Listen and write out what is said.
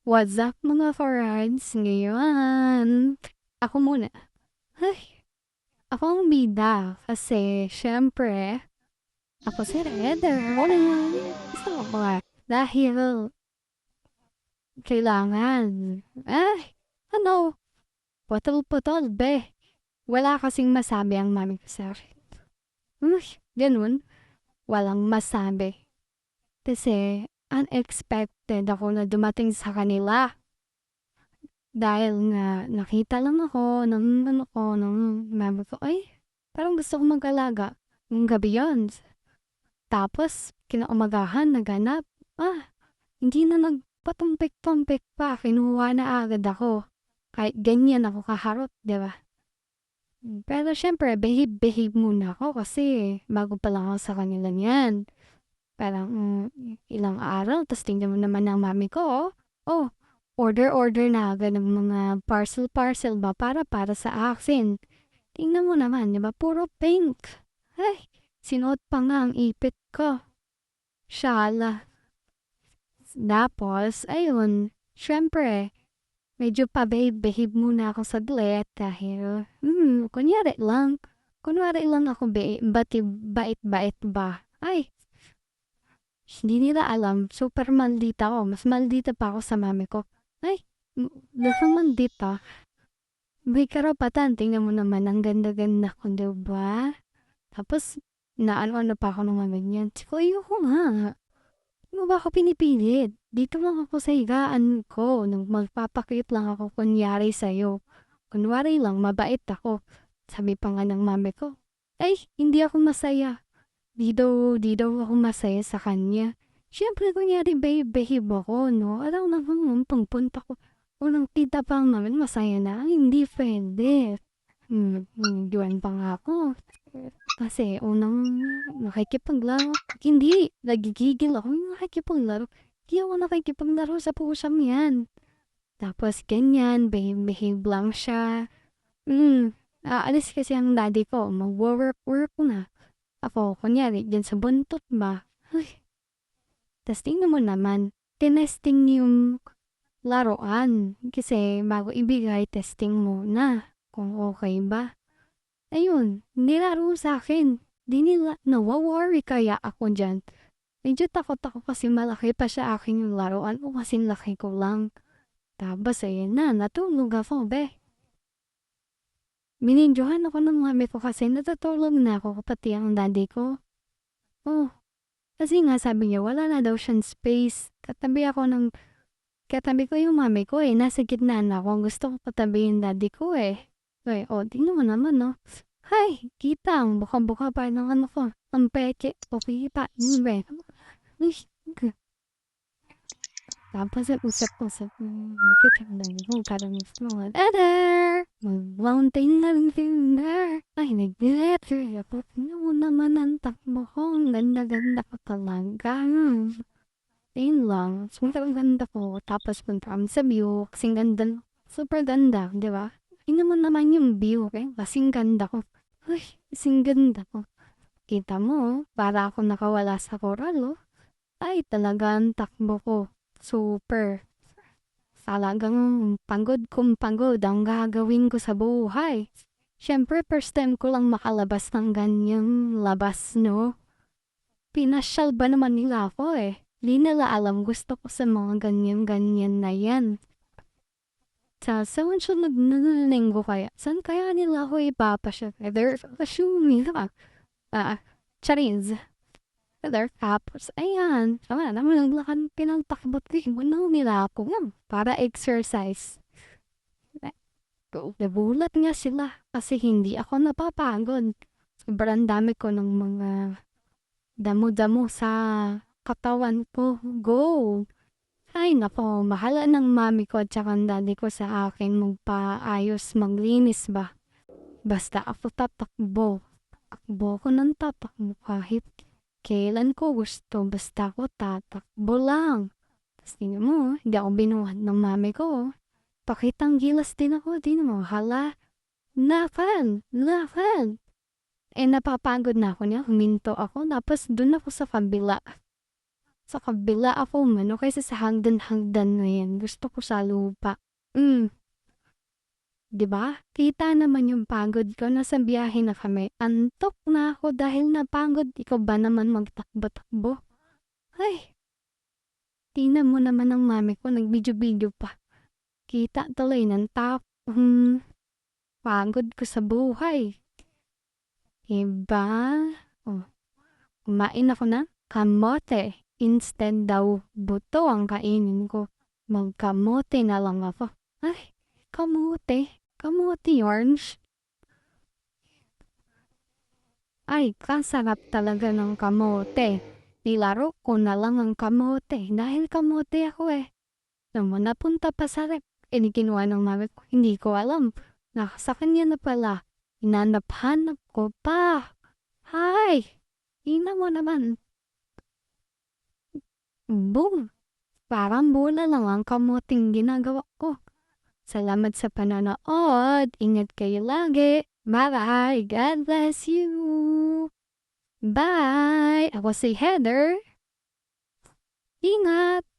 What's up mga friends? Ngayon, ako muna. Ay, ako ang bida kasi syempre, ako si Redder. Gusto ko mga dahil kailangan. Ano, putol-putol be. Wala kasing masabi ang mami ko sa akin. Ganun, walang masabi. Kasi unexpected ako na dumating sa kanila. Dahil nga nakita lang ako ng mama ko, ay, parang gusto ko mag-alaga. Yung gabi yun. Tapos, kinaumagahan, naganap. Hindi na nagpatumpik-tumpik pa. Kinuha na agad ako. Kahit ganyan ako kaharot, di ba? Pero syempre, behave muna ako kasi bago pa lang ako sa kanila niyan. Parang ilang araw, tapos tingnan mo naman ang mami ko, order na agad ng mga parcel ba para sa akin. Tingnan mo naman, di ba? Puro pink. Ay, sinuot pa nga ang ipit ko. Shala. Tapos, ayun, syempre, medyo pa-behave muna ako sa saglit dahil, kunyari lang. Kunwari lang ako bait-bait ba? Ay, hindi nila alam, super maldita ako. Mas maldita pa ako sa mami ko. Ay, lasang maldita. May karapatan, tingnan mo naman, ang ganda-ganda ko, diba? Tapos, naano-ano pa ako ng mga ganyan. Tsaka, ayoko nga. Hindi mo ba ako pinipilit? Dito lang ako sa higaan ko. Nung magpapakit lang ako kunyari sa'yo. Kunwari lang, mabait ako. Sabi pa nga ng mami ko, ay, hindi ako masaya. Di daw ako masaya sa kanya. Siyempre, kunyari, behave ako, no? Alam na naman, pagpunta ko. Unang kita pa namin, masaya na. Hindi pwede. Diwan pa nga ako. Kasi unang nakikipaglaro. Hindi, nagigigil ako yung nakikipaglaro. Hindi ako nakikipaglaro sa pusang yan. Tapos ganyan, behave lang siya. Aalis kasi ang daddy ko, mag-work na. Ako, kunyari, dyan sa buntot ba? Ay, tas tingnan mo naman, tinesting yung laruan. Kasi bago ibigay, testing muna kung okay ba. Ayun, nilaro sa akin. Di nila, nawaworry kaya ako dyan. Medyo takot ako kasi malaki pa sa akin yung laruan o kasi laki ko lang. Tapos ayun na, natulog ako, be. Minindyohan ako ng mami ko kasi natutulog na ako pati ang daddy ko. Kasi nga sabi niya wala na daw siyang space. Katabi ko yung mami ko nasa gitna na ako. Gusto ko katabi yung daddy ko tingnan mo naman no. Hay, kita ang buka-buka pa ng ano ko. Ang peke, okay pa. Tapos usap-usap kitang ko parang mga Eder! Mag-mountain na rin tinder. Ay, nag-letter ako. Tingnan mo naman ang takbo ko. Ang ganda-ganda ko talaga. Ayun lang. Sobrang ganda ko. Tapos punta kami sa view. Kasing ganda. Super ganda, di ba? Tingnan mo naman yung view. Kasing ganda ko. Ay, kasing ganda ko. Kita mo, para ako nakawala sa koral, Ay, talaga ang takbo ko. Super. Talagang pagod ang gagawin ko sa buhay. Siyempre, first time ko lang makalabas ng ganyang labas, no? Pinasyal ba naman nila ako Di nila alam gusto ko sa mga ganyan-ganyan na yan. Sa sunod na linggo kaya, saan kaya nila ako ipapasyal? They're assuming na Charis. Tapos, ayan, sama naman naglakad pinagtakbot mo nila ako para exercise. Nabulat nga sila kasi hindi ako napapagod. Sobrang dami ko ng mga damo-damo sa katawan ko. Go! Ay nako, mahala ng mami ko at saka ng daddy ko sa akin magpaayos, maglinis ba. Basta ako tatakbo. Takbo ko ng tatakbo kahit kailan ko gusto, basta ako tatakbo lang. Tapos tingnan mo, hindi ako binuhat ng mami ko. Pakitang gilas din ako, di mo, hala. Lakad. Napapagod na ako niya, huminto ako, tapos dun ako sa kabila. Sa kabila ako umano kaysa sa hagdan-hagdan na yan. Gusto ko sa lupa. 'Di ba? Kita naman yung pagod ko, nasa biyahe na kami. Antok na ako dahil napagod. Ikaw ba naman magtakbo-takbo? Ay, tingnan mo naman ang mami ko, nag-video-video pa. Kita tuloy ng pagod ko sa buhay. Diba? Oh, kumain ako ng kamote. Instead daw buto ang kainin ko. Magkamote na lang ako. Ay, kamote. Kamote orange. Ay, kasarap talaga ng kamote. Nilaro ko na lang ang kamote dahil kamote ako eh. Nung napunta pa sa rep, kinuha ng mami ko. Hindi ko alam. Nasa kanya na pala. Inanap-hanap ko pa. Hay! Ina mo naman. Boom! Parang bola lang ang kamuting ginagawa ko. Salamat sa panonood. Ingat kayo lagi. Bye-bye. God bless you. Bye! Ako si Heather. Ingat!